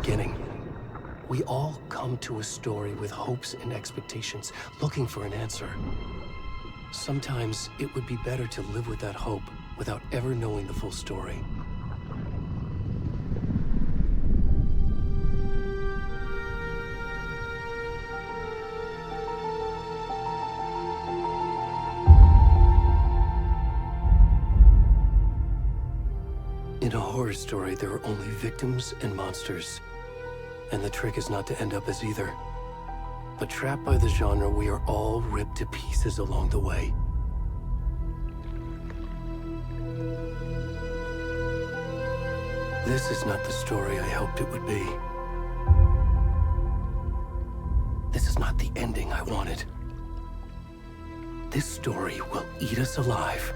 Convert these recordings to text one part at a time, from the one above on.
beginning. We all come to a story with hopes and expectations, looking for an answer. Sometimes it would be better to live with that hope without ever knowing the full story. In a horror story, there are only victims and monsters. And the trick is not to end up as either. But trapped by the genre, we are all ripped to pieces along the way. This is not the story I hoped it would be. This is not the ending I wanted. This story will eat us alive.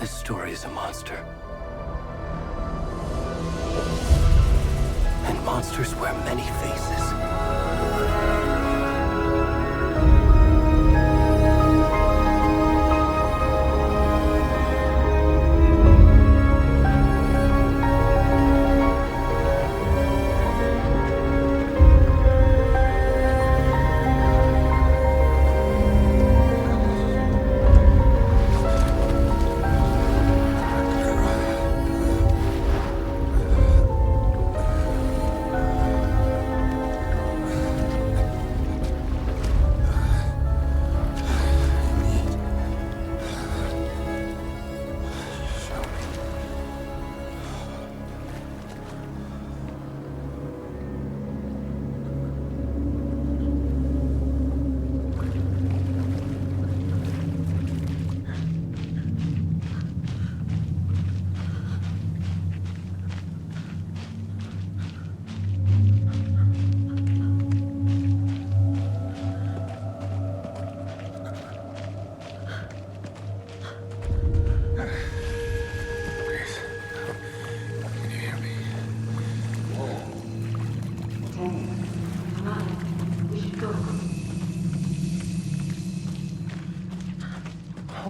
This story is a monster. And monsters wear many faces.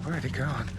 Where'd he gone?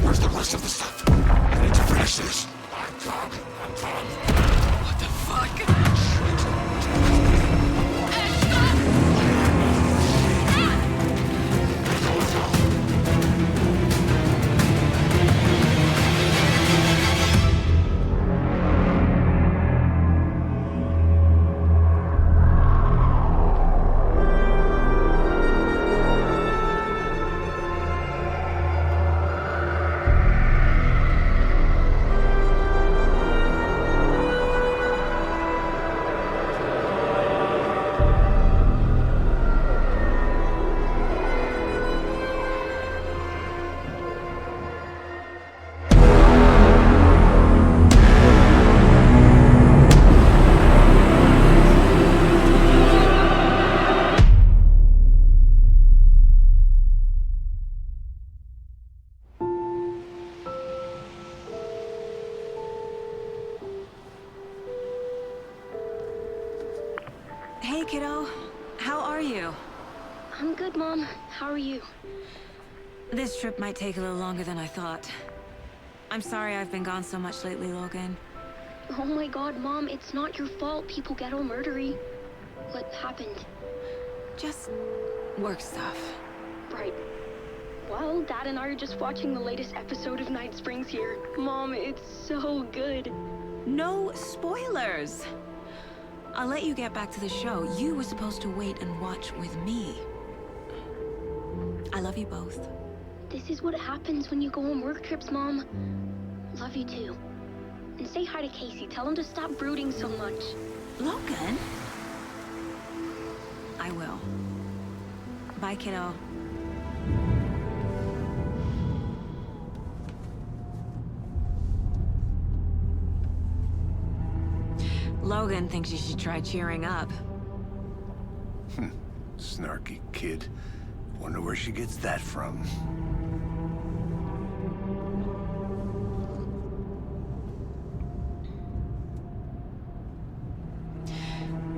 Where's the rest of the stuff? I need to finish this. I'm done. Hey, kiddo. How are you? I'm good, Mom. How are you? This trip might take a little longer than I thought. I'm sorry I've been gone so much lately, Logan. Oh my god, Mom, it's not your fault people get all murdery. What happened? Just work stuff. Right. Well, Dad and I are just watching the latest episode of Night Springs here. Mom, it's so good. No spoilers! I'll let you get back to the show. You were supposed to wait and watch with me. I love you both. This is what happens when you go on work trips, Mom. Love you too. And say hi to Casey. Tell him to stop brooding so much. Logan? I will. Bye, kiddo. Logan thinks you should try cheering up. Snarky kid. Wonder where she gets that from.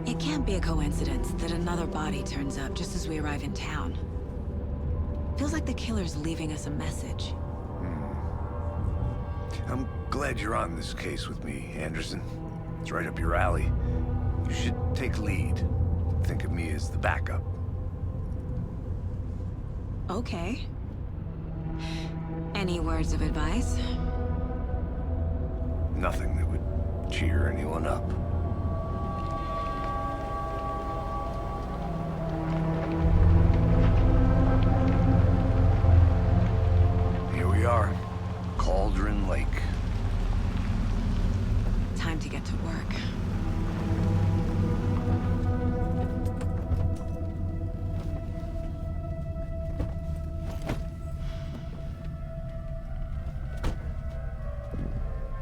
It can't be a coincidence that another body turns up just as we arrive in town. Feels like the killer's leaving us a message. I'm glad you're on this case with me, Anderson. It's right up your alley. You should take lead. Think of me as the backup. Okay. Any words of advice? Nothing that would cheer anyone up. Here we are. Cauldron Lake. Time to get to work.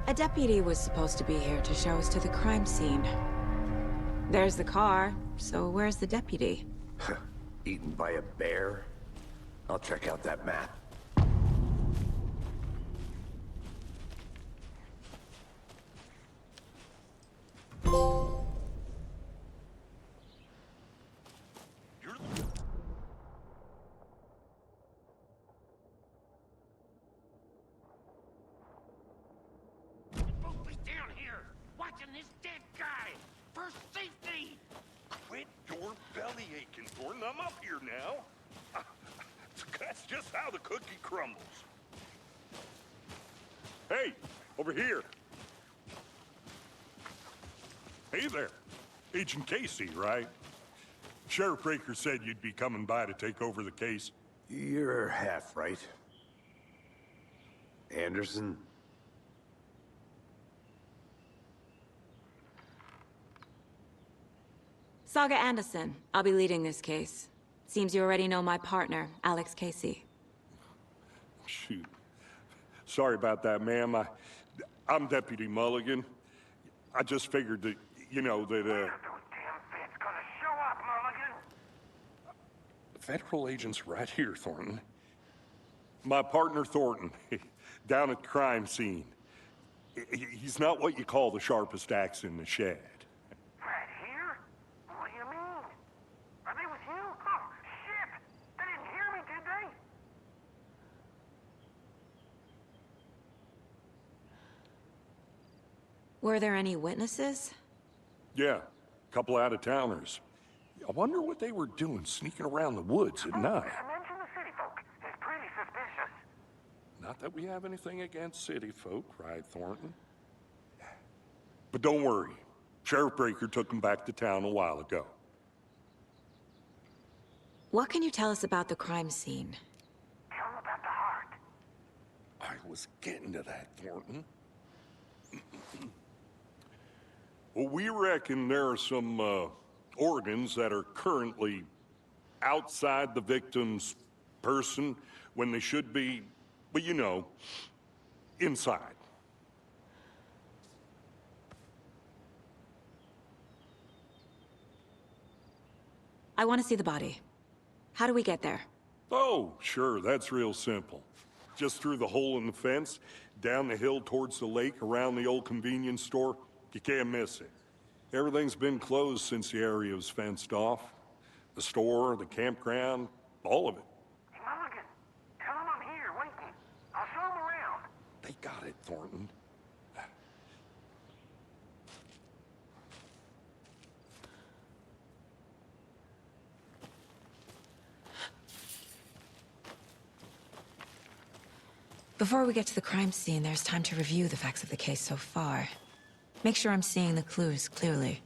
A deputy was supposed to be here to show us to the crime scene. There's the car, so where's the deputy? Eaten by a bear? I'll check out that map. This dead guy! For safety! Quit your belly aching, Thornton. I'm up here now. That's just how the cookie crumbles. Hey, over here. Hey there. Agent Casey, right? Sheriff Breaker said you'd be coming by to take over the case. You're half right. Anderson? Saga Anderson. I'll be leading this case. Seems you already know my partner, Alex Casey. Shoot. Sorry about that, ma'am. I'm Deputy Mulligan. I just figured that, you know, that, Those damn feds gonna show up, Mulligan! Federal agent's right here, Thornton. My partner, Thornton, down at the crime scene. He's not what you call the sharpest axe in the shed. Right here? What do you mean? Are they with you? Oh, shit! They didn't hear me, did they? Were there any witnesses? Yeah, a couple out-of-towners. I wonder what they were doing sneaking around the woods at night. Mention the city folk. It's pretty suspicious. Not that we have anything against city folk, right, Thornton? But don't worry. Sheriff Breaker took them back to town a while ago. What can you tell us about the crime scene? Tell them about the heart. I was getting to that, Thornton. Well, we reckon there are some, organs that are currently outside the victim's person when they should be, well, you know, inside. I want to see the body. How do we get there? Oh, sure, that's real simple. Just through the hole in the fence, down the hill towards the lake, around the old convenience store. You can't miss it. Everything's been closed since the area was fenced off. The store, the campground, all of it. Mulligan, tell him I'm here, waiting. I'll show him around. They got it, Thornton. Before we get to the crime scene, there's time to review the facts of the case so far. Make sure I'm seeing the clues clearly.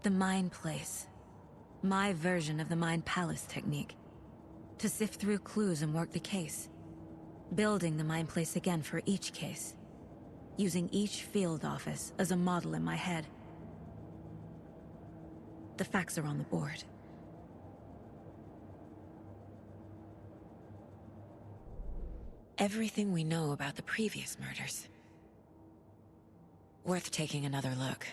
The Mind Place. My version of the Mind Palace technique. To sift through clues and work the case. Building the Mind Place again for each case. Using each field office as a model in my head. The facts are on the board. Everything we know about the previous murders. Worth taking another look.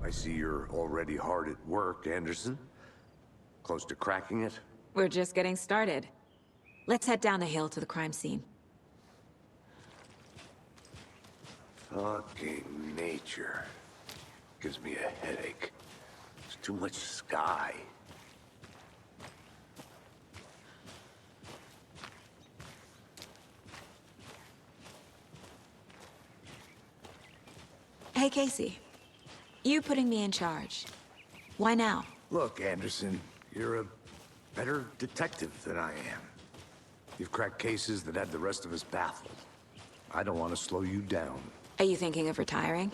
I see you're already hard at work, Anderson. Close to cracking it? We're just getting started. Let's head down the hill to the crime scene. Fucking nature. Gives me a headache. There's too much sky. Hey, Casey. You putting me in charge. Why now? Look, Anderson, you're a better detective than I am. You've cracked cases that had the rest of us baffled. I don't want to slow you down. Are you thinking of retiring?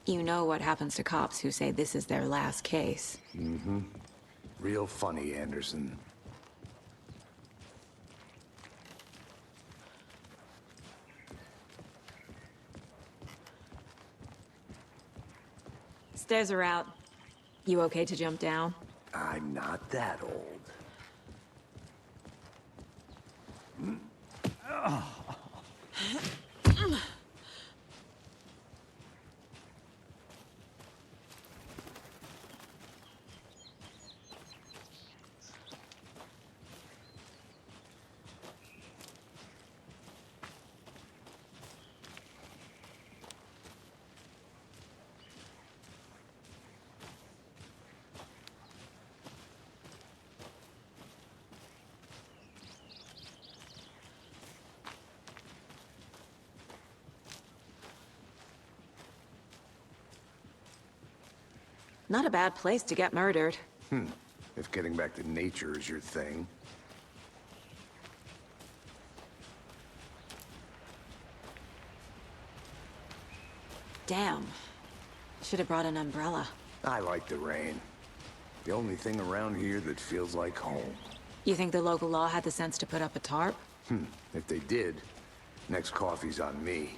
You know what happens to cops who say this is their last case. Mm-hmm. Real funny, Anderson. Stairs are out. You okay to jump down? I'm not that old. Not a bad place to get murdered. If getting back to nature is your thing. Damn. Should have brought an umbrella. I like the rain. The only thing around here that feels like home. You think the local law had the sense to put up a tarp? If they did, next coffee's on me.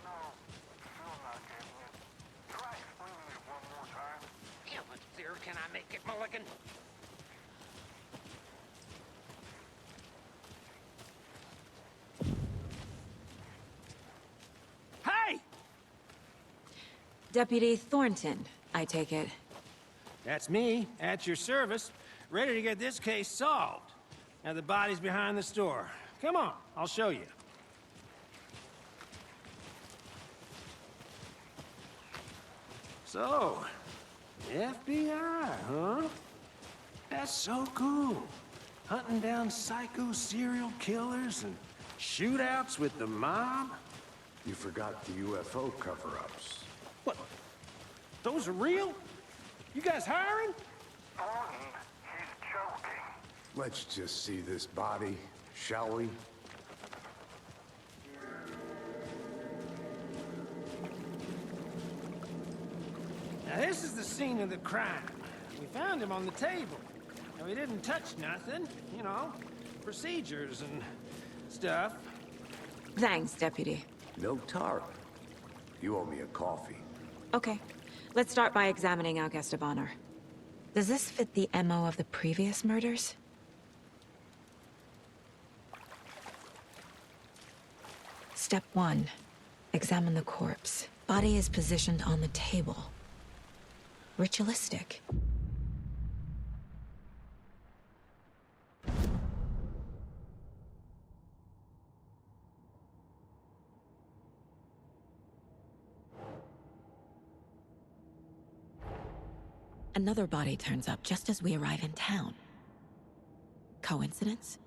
No, still not getting it. Try explaining it one more time. How much clearer can I make it, Mulligan? Hey! Deputy Thornton, I take it. That's me, at your service, ready to get this case solved. Now the body's behind the store. Come on, I'll show you. So, FBI, huh? That's so cool. Hunting down psycho serial killers and shootouts with the mob? You forgot the UFO cover-ups. What? Those are real? You guys hiring? Thornton, he's joking. Let's just see this body, shall we? Now this is the scene of the crime. We found him on the table. Now he didn't touch nothing, you know, procedures and stuff. Thanks, Deputy. No tarp. You owe me a coffee. Okay, let's start by examining our guest of honor. Does this fit the MO of the previous murders? Step 1. Examine the corpse. Body is positioned on the table. Ritualistic. Another body turns up just as we arrive in town. Coincidence?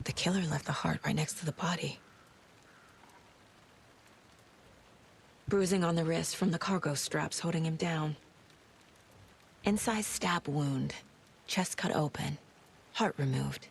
The killer left the heart right next to the body. Bruising on the wrist from the cargo straps holding him down. Incised stab wound. Chest cut open. Heart removed.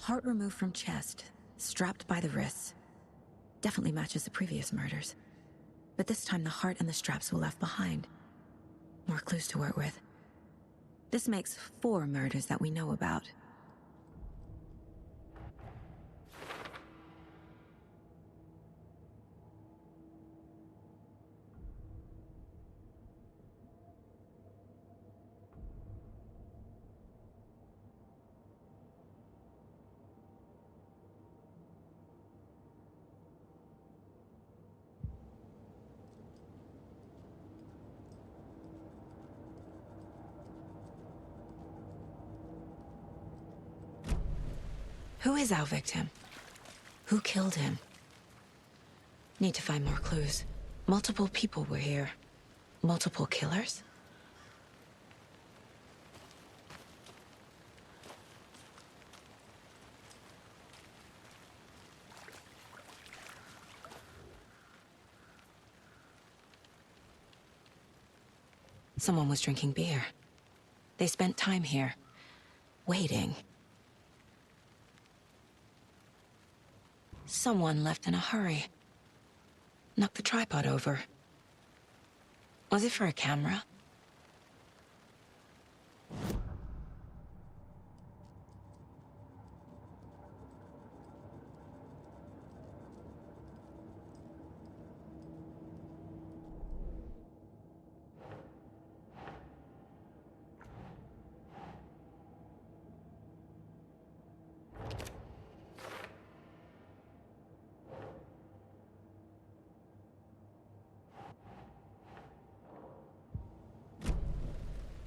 Heart removed from chest, strapped by the wrists. Definitely matches the previous murders. But this time the heart and the straps were left behind. More clues to work with. This makes 4 murders that we know about. Who is our victim? Who killed him? Need to find more clues. Multiple people were here. Multiple killers? Someone was drinking beer. They spent time here, waiting. Someone left in a hurry. Knocked the tripod over. Was it for a camera?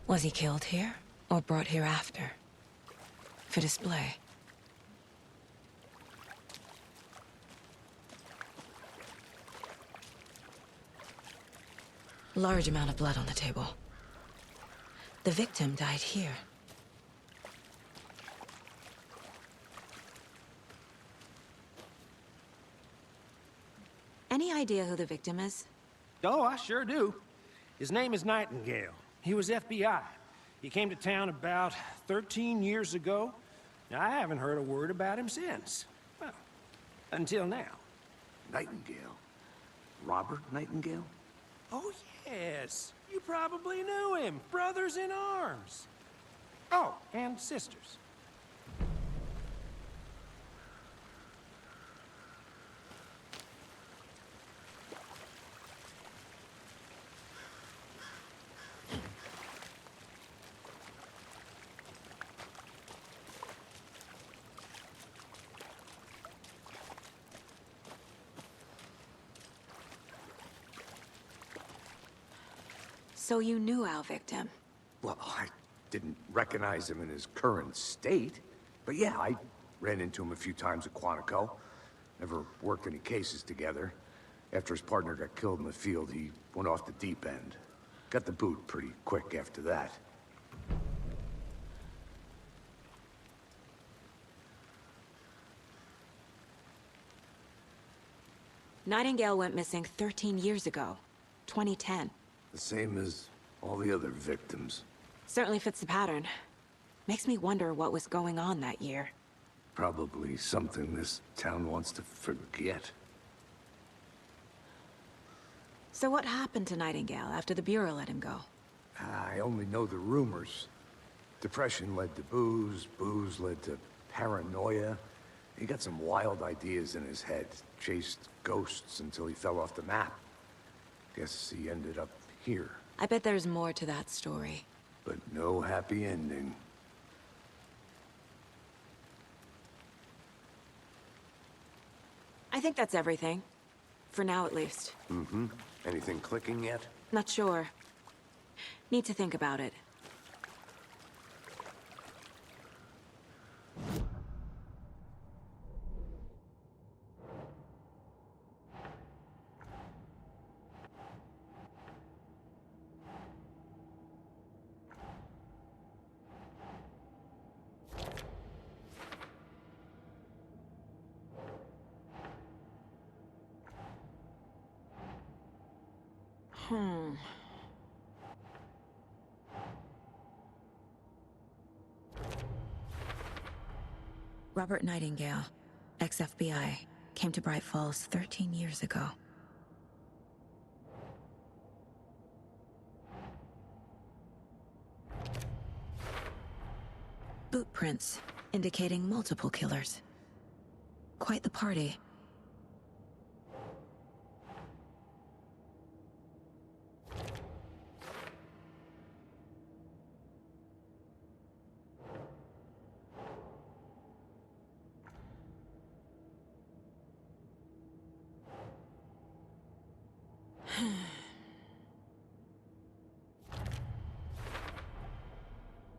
Was he killed here, or brought here after? For display? Large amount of blood on the table. The victim died here. Any idea who the victim is? Oh, I sure do. His name is Nightingale. He was FBI. He came to town about 13 years ago. Now, I haven't heard a word about him since. Well, until now. Nightingale? Robert Nightingale? Oh, yes. You probably knew him. Brothers in arms. Oh, and sisters. So you knew our victim? Well, I didn't recognize him in his current state. But yeah, I ran into him a few times at Quantico. Never worked any cases together. After his partner got killed in the field, he went off the deep end. Got the boot pretty quick after that. Nightingale went missing 13 years ago. 2010. The same as all the other victims. Certainly fits the pattern. Makes me wonder what was going on that year. Probably something this town wants to forget. So what happened to Nightingale after the Bureau let him go? I only know the rumors. Depression led to booze, booze led to paranoia. He got some wild ideas in his head, chased ghosts until he fell off the map. Guess he ended up here, I bet there's more to that story. but no happy ending. I think that's everything. For now, at least. Mm-hmm. Anything clicking yet? Not sure. Need to think about it. Robert Nightingale, ex-FBI, came to Bright Falls 13 years ago. Boot prints, indicating multiple killers. Quite the party.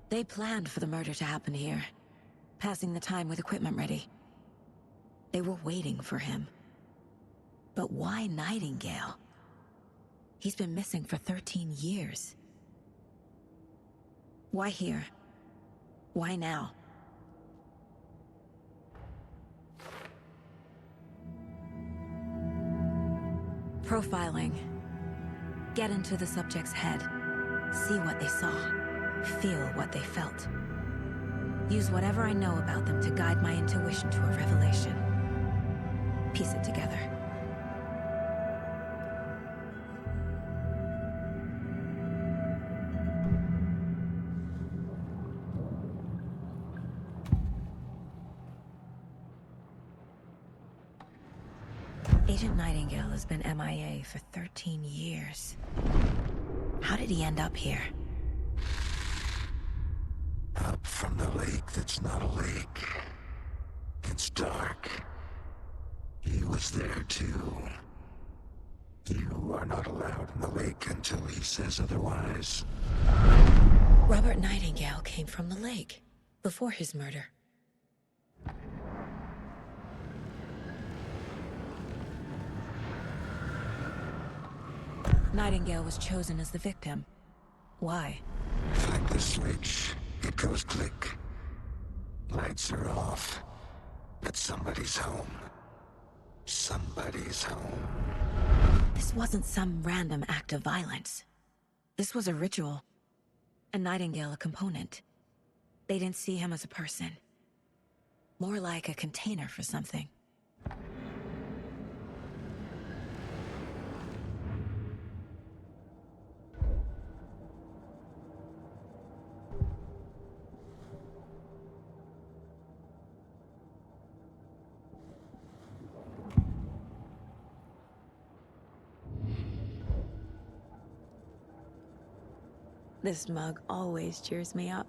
They planned for the murder to happen here, passing the time with equipment ready. They were waiting for him. But why Nightingale? He's been missing for 13 years. Why here? Why now? Profiling. Get into the subject's head. See what they saw. Feel what they felt. Use whatever I know about them to guide my intuition to a revelation. Piece it together. Agent Nightingale has been MIA for 13 years. How did he end up here? Up from the lake that's not a lake. It's dark. He was there too. You are not allowed in the lake until he says otherwise. Robert Nightingale came from the lake, before his murder. Nightingale was chosen as the victim. Why? Flick the switch, it goes click. Lights are off. But somebody's home. Somebody's home. This wasn't some random act of violence. This was a ritual. And Nightingale a component. They didn't see him as a person. More like a container for something. This mug always cheers me up.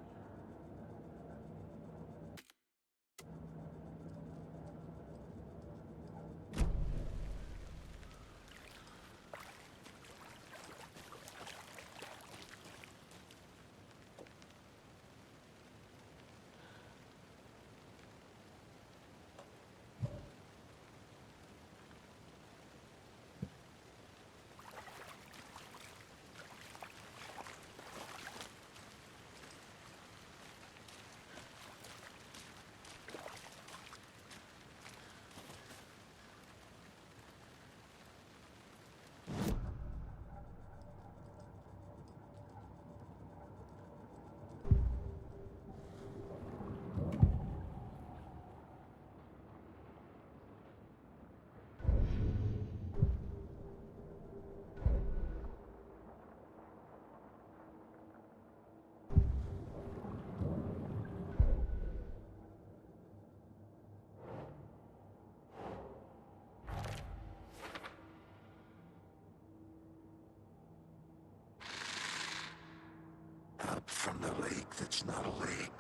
Up from the lake that's not a lake.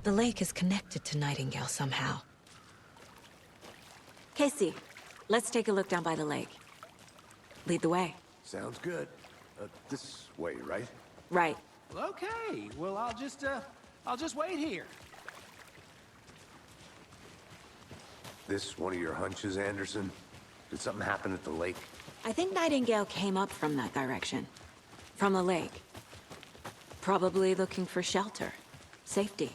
The lake is connected to Nightingale somehow. Casey, let's take a look down by the lake. Lead the way. Sounds good. This way, right? Right. Well, okay. Well, I'll just wait here. This one of your hunches, Anderson? Did something happen at the lake? I think Nightingale came up from that direction. From the lake. Probably looking for shelter. Safety.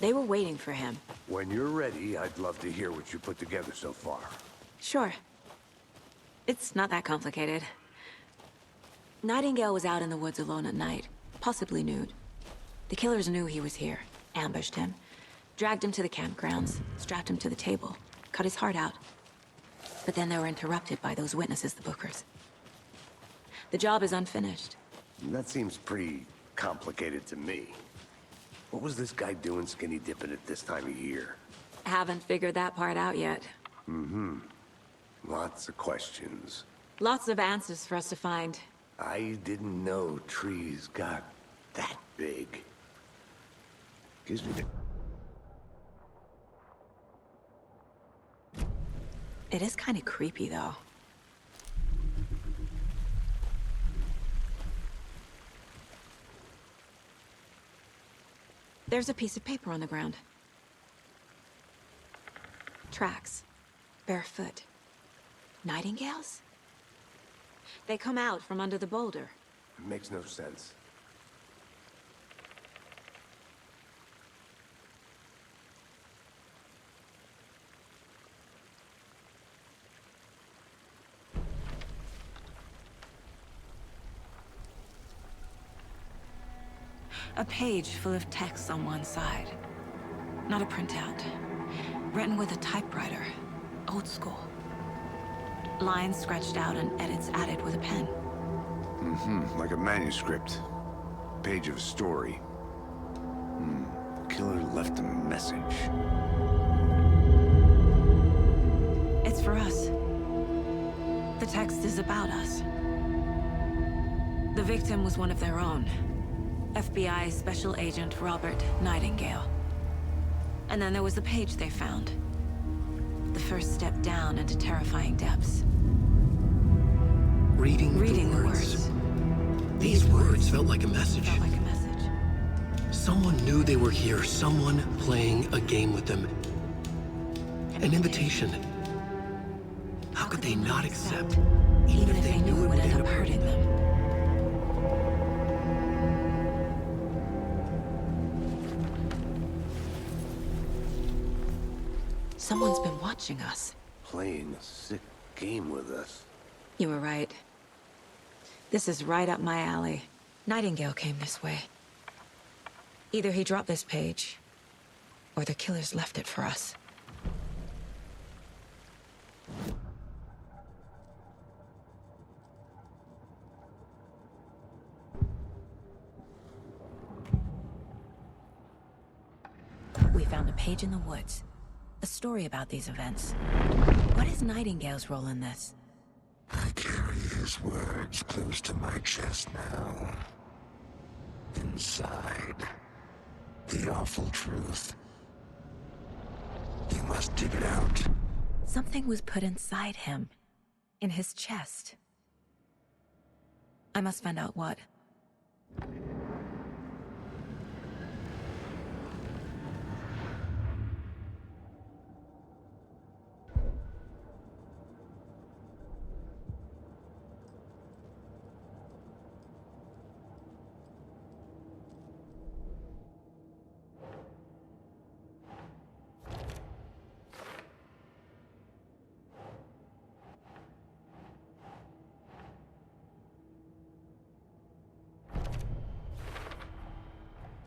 They were waiting for him. When you're ready, I'd love to hear what you put together so far. Sure. It's not that complicated. Nightingale was out in the woods alone at night, possibly nude. The killers knew he was here, ambushed him, dragged him to the campgrounds, strapped him to the table, cut his heart out. But then they were interrupted by those witnesses, the Bookers. The job is unfinished. That seems pretty complicated to me. What was this guy doing skinny dipping at this time of year? Haven't figured that part out yet. Lots of questions. Lots of answers for us to find. I didn't know trees got that big. Gives me the... It is kind of creepy, though. There's a piece of paper on the ground. Tracks. Barefoot. Nightingales? They come out from under the boulder. It makes no sense. A page full of text on one side. Not a printout. Written with a typewriter. Old school. Lines scratched out and edits added with a pen. Like a manuscript. Page of a story. Killer left a message. It's for us. The text is about us. The victim was one of their own. FBI Special Agent Robert Nightingale. And then there was the page they found. The first step down into terrifying depths. Reading the words. These words felt like a message. Felt like a message. Someone knew they were here, someone playing a game with them. An invitation. How could they not accept, even if they knew it would end up hurting them? Someone's been watching us. Playing a sick game with us. You were right. This is right up my alley. Nightingale came this way. Either he dropped this page, or the killers left it for us. We found a page in the woods. A story about these events. What is Nightingale's role in this? I carry his words close to my chest now. Inside, the awful truth. You must dig it out. Something was put inside him. In his chest. I must find out what.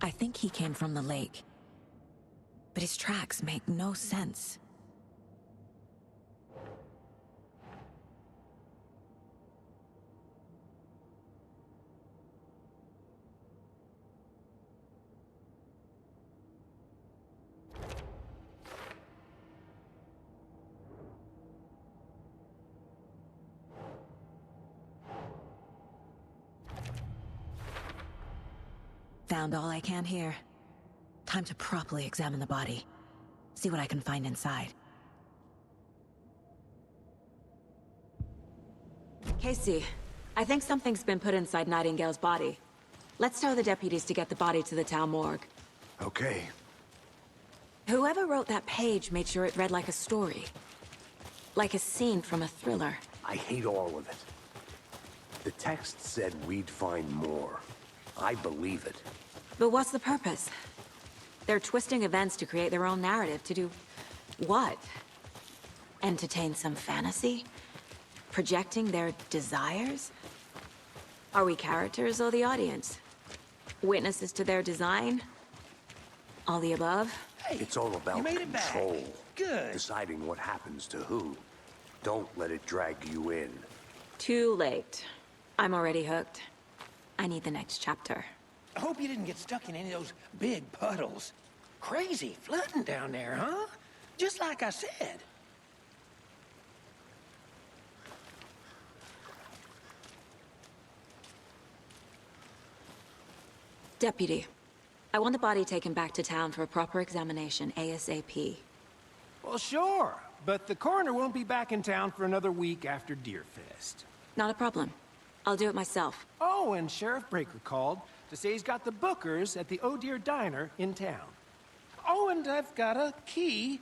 I think he came from the lake. But his tracks make no sense. Found all I can here. Time to properly examine the body. See what I can find inside. Casey, I think something's been put inside Nightingale's body. Let's tell the deputies to get the body to the town morgue. Okay. Whoever wrote that page made sure it read like a story. Like a scene from a thriller. I hate all of it. The text said we'd find more. I believe it. But what's the purpose? They're twisting events to create their own narrative. To do what? Entertain some fantasy? Projecting their desires? Are we characters or the audience? Witnesses to their design? All the above? Hey, It's all about you made it back. control. Good. Deciding what happens to who. Don't let it drag you in. Too late. I'm already hooked. I need the next chapter. I hope you didn't get stuck in any of those big puddles. Crazy flooding down there, huh? Just like I said. Deputy, I want the body taken back to town for a proper examination ASAP. Well, sure. But the coroner won't be back in town for another week after Deerfest. Not a problem. I'll do it myself. Oh, and Sheriff Breaker called to say he's got the bookers at the Oh Dear Diner in town. Oh, and I've got a key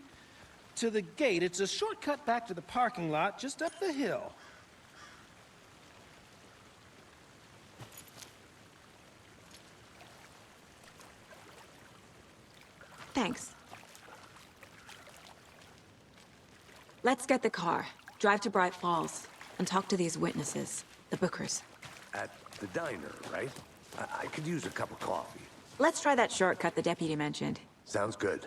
to the gate. It's a shortcut back to the parking lot just up the hill. Thanks. Let's get the car, drive to Bright Falls, and talk to these witnesses, the bookers. At the diner, right? I could use a cup of coffee. Let's try that shortcut the deputy mentioned. Sounds good.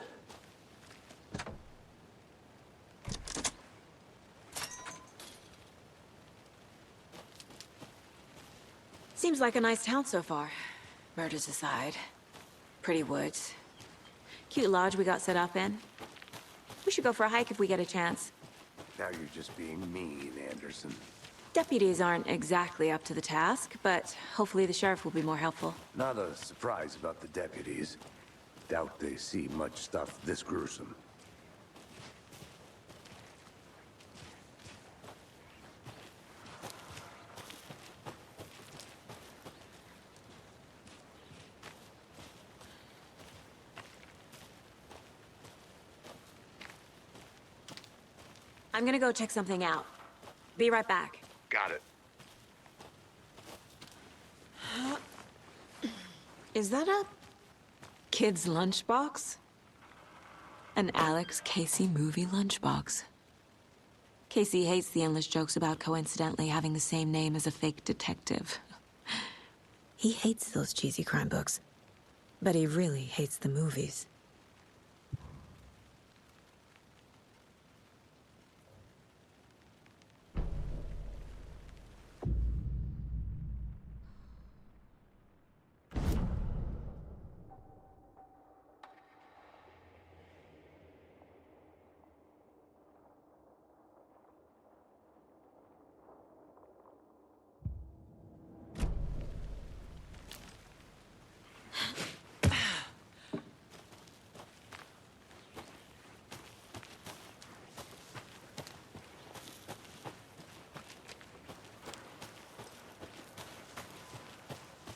Seems like a nice town so far. Murders aside. Pretty woods. Cute lodge we got set up in. We should go for a hike if we get a chance. Now you're just being mean, Anderson. Deputies aren't exactly up to the task, but hopefully the sheriff will be more helpful. Not a surprise about the deputies. Doubt they see much stuff this gruesome. I'm gonna go check something out. Be right back. Got it. Is that a kid's lunchbox? An Alex Casey movie lunchbox. Casey hates the endless jokes about coincidentally having the same name as a fake detective. He hates those cheesy crime books, but he really hates the movies.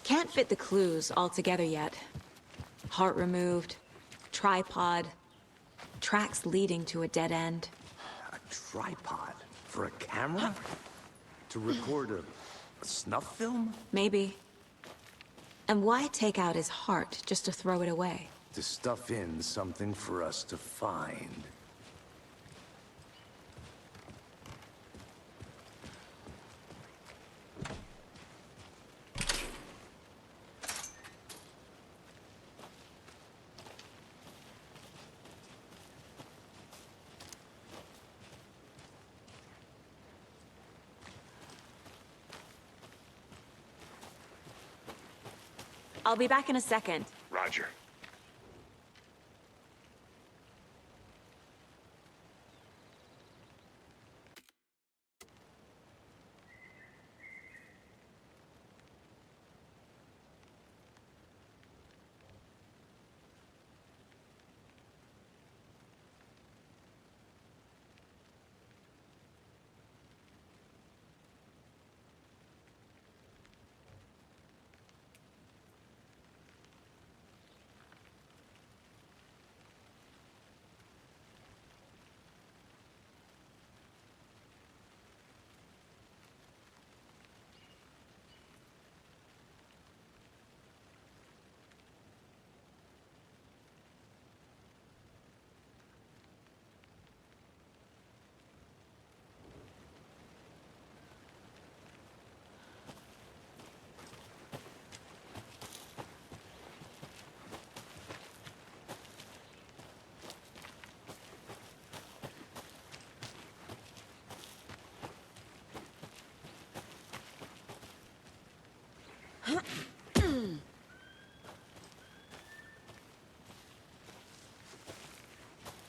Can't fit the clues all together yet. Heart removed, tripod, tracks leading to a dead end. A tripod? For a camera? To record a snuff film? Maybe. And why take out his heart just to throw it away? To stuff in something for us to find. I'll be back in a second. Roger.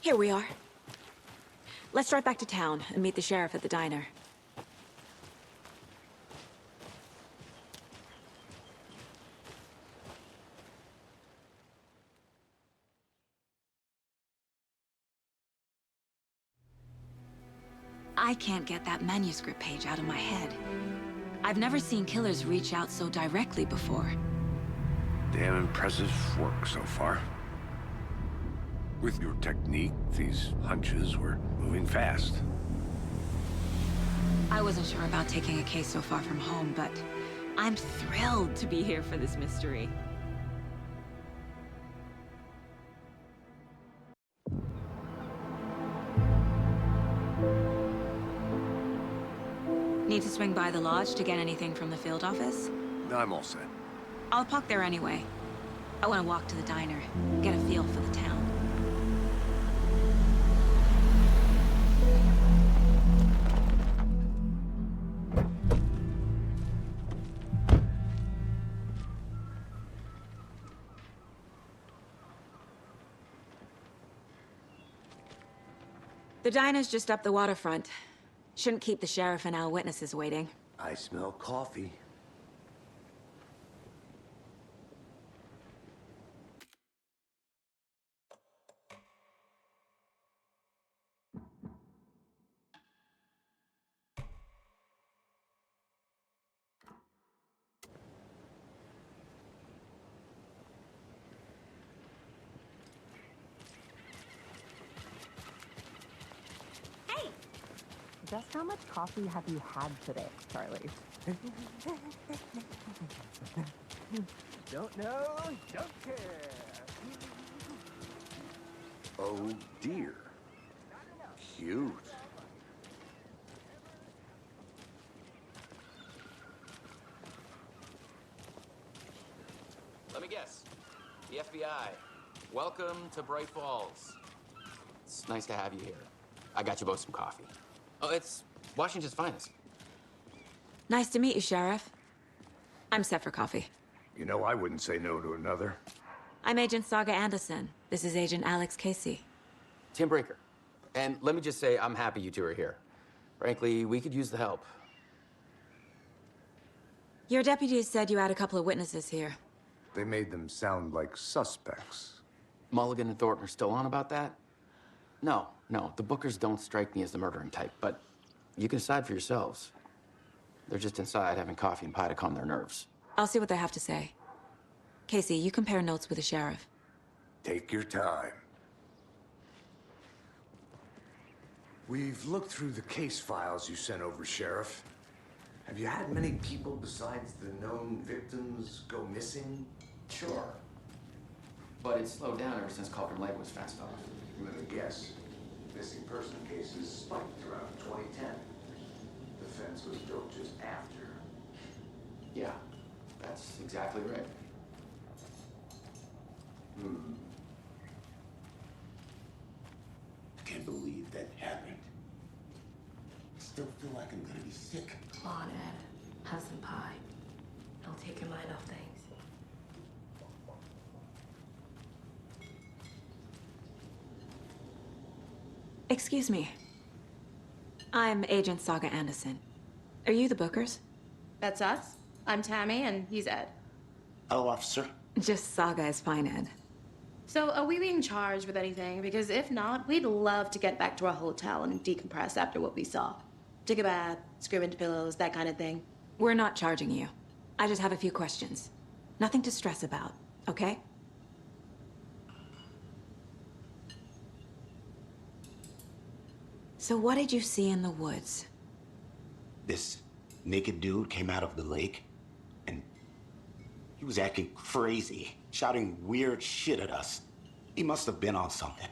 Here we are. Let's drive back to town and meet the sheriff at the diner. I can't get that manuscript page out of my head. I've never seen killers reach out so directly before. Damn impressive work so far. With your technique, these hunches were moving fast. I wasn't sure about taking a case so far from home, but I'm thrilled to be here for this mystery. Need to swing by the lodge to get anything from the field office? I'm all set. I'll park there anyway. I want to walk to the diner, get a feel for the town. The diner's just up the waterfront. Shouldn't keep the sheriff and our witnesses waiting. I smell coffee. Just how much coffee have you had today, Charlie? Don't know, don't care. Oh dear. Cute. Let me guess. The FBI. Welcome to Bright Falls. It's nice to have you here. I got you both some coffee. Oh, it's Washington's finest. Nice to meet you, Sheriff. I'm set for coffee. You know, I wouldn't say no to another. I'm Agent Saga Anderson. This is Agent Alex Casey. Tim Breaker. And let me just say, I'm happy you two are here. Frankly, we could use the help. Your deputies said you had a couple of witnesses here. They made them sound like suspects. Mulligan and Thornton are still on about that? No, the Bookers don't strike me as the murdering type, but you can decide for yourselves. They're just inside having coffee and pie to calm their nerves. I'll see what they have to say. Casey, you compare notes with the sheriff. Take your time. We've looked through the case files you sent over, Sheriff. Have you had many people besides the known victims go missing? Sure. But it's slowed down ever since Culver Lake was fenced off. Let me guess. Missing person cases spiked around 2010. The fence was built just after. Yeah, that's exactly right. Can't believe that happened. Still feel like I'm gonna be sick. Come on, Ed. Have some pie. It'll take your mind off things. Excuse me. I'm Agent Saga Anderson. Are you the Bookers? That's us. I'm Tammy, and he's Ed. Hello, officer. Just Saga is fine, Ed. So, are we being charged with anything? Because if not, we'd love to get back to our hotel and decompress after what we saw. Take a bath, scream into pillows, that kind of thing. We're not charging you. I just have a few questions. Nothing to stress about, okay? So what did you see in the woods? This naked dude came out of the lake, and he was acting crazy, shouting weird shit at us. He must have been on something.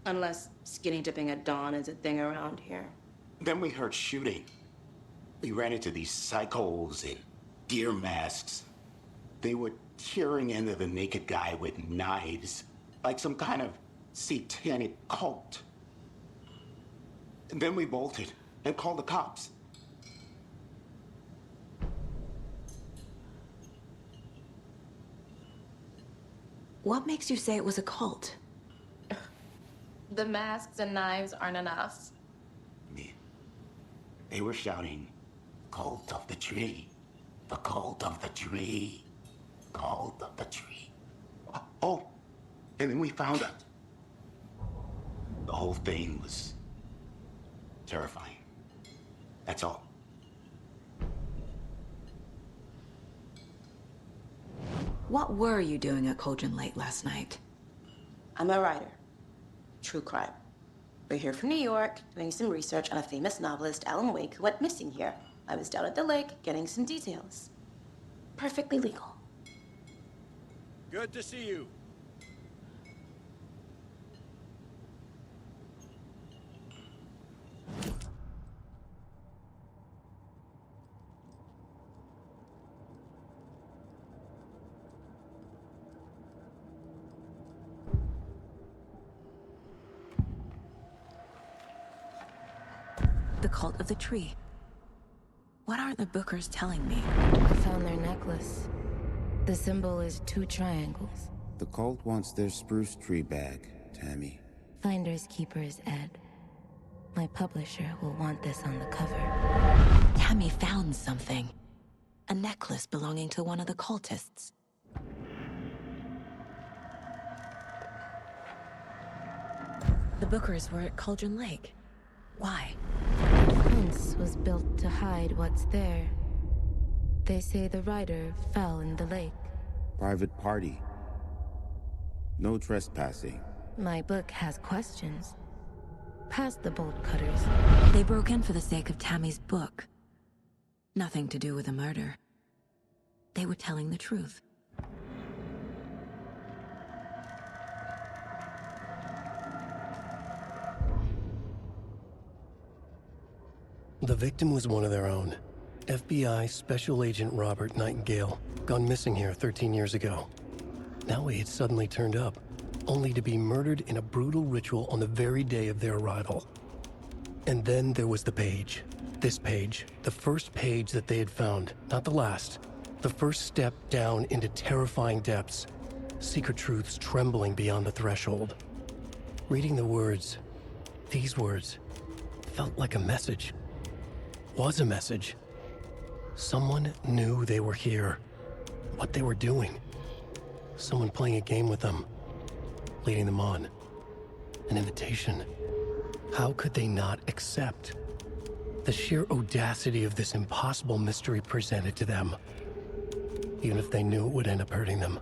Unless skinny dipping at dawn is a thing around here. Then we heard shooting. We ran into these psychos in deer masks. They were tearing into the naked guy with knives, like some kind of satanic cult. And then we bolted and called the cops. What makes you say it was a cult? The masks and knives aren't enough. They were shouting, "Cult of the tree, the cult of the tree, cult of the tree." Oh, and then we found out. The whole thing was terrifying. That's all. What were you doing at Cauldron Lake last night? I'm a writer. True crime. We're here from New York, doing some research on a famous novelist, Alan Wake, who went missing here. I was down at the lake, getting some details. Perfectly legal. Good to see you. The cult of the tree. What are the Bookers telling me? I found their necklace. The symbol is 2 triangles. The cult wants their spruce tree back, Tammy. Finders keepers, Ed. My publisher will want this on the cover. Tammy found something. A necklace belonging to one of the cultists. The Bookers were at Cauldron Lake. Why? The fence was built to hide what's there. They say the rider fell in the lake. Private party. No trespassing. My book has questions. Past the bolt cutters. They broke in for the sake of Tammy's book. Nothing to do with a murder. They were telling the truth. The victim was one of their own. FBI Special Agent Robert Nightingale, gone missing here 13 years ago. Now he had suddenly turned up, only to be murdered in a brutal ritual on the very day of their arrival. And then there was the page. This page, the first page that they had found, not the last. The first step down into terrifying depths. Secret truths trembling beyond the threshold. Reading the words, these words, felt like a message. Was a message. Someone knew they were here, what they were doing. Someone playing a game with them, leading them on. An invitation. How could they not accept? The sheer audacity of this impossible mystery presented to them, even if they knew it would end up hurting them.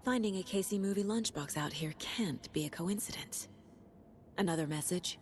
Finding a Casey movie lunchbox out here can't be a coincidence. Another message?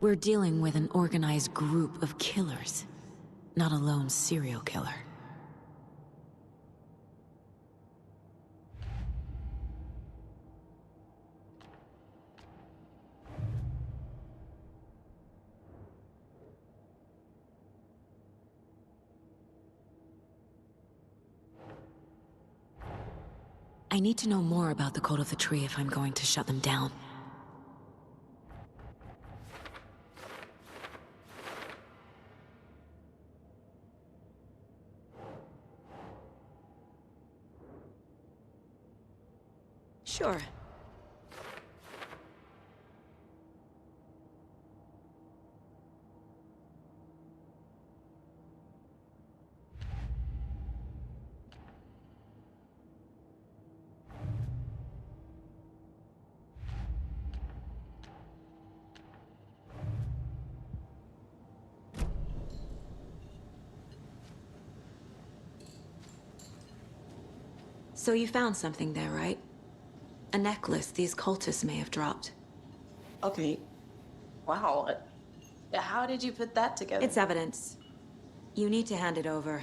We're dealing with an organized group of killers, not a lone serial killer. I need to know more about the Code of the Tree if I'm going to shut them down. Sure. So you found something there, right? A necklace these cultists may have dropped. Okay. Wow. How did you put that together? It's evidence. You need to hand it over.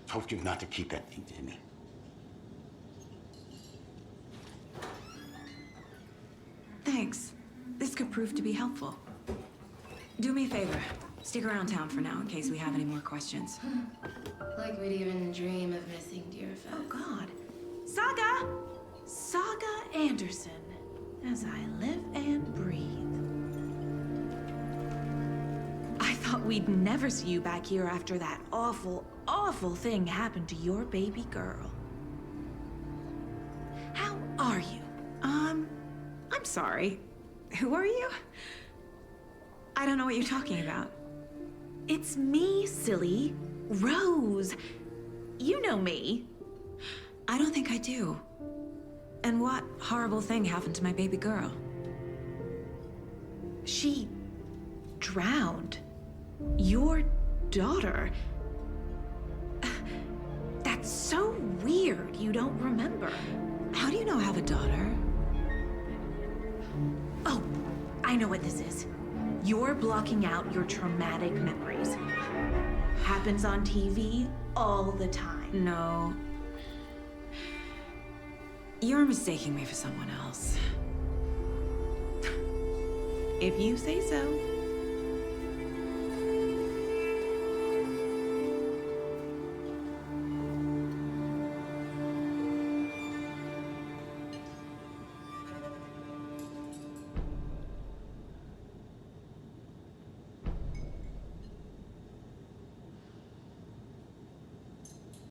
Told you not to keep that thing to me. Thanks. This could prove to be helpful. Do me a favor. Stick around town for now in case we have any more questions. Like we'd even dream of missing dear Fez. Oh, God. Saga! Saga Anderson. As I live and breathe. I thought we'd never see you back here after that awful, awful thing happened to your baby girl. How are you? I'm sorry. Who are you? I don't know what you're talking about. It's me, silly. Rose. You know me. I don't think I do. And what horrible thing happened to my baby girl? She drowned. Your daughter. That's so weird you don't remember. How do you know I have a daughter? Oh, I know what this is. You're blocking out your traumatic memories. Happens on TV all the time. No. You're mistaking me for someone else. If you say so.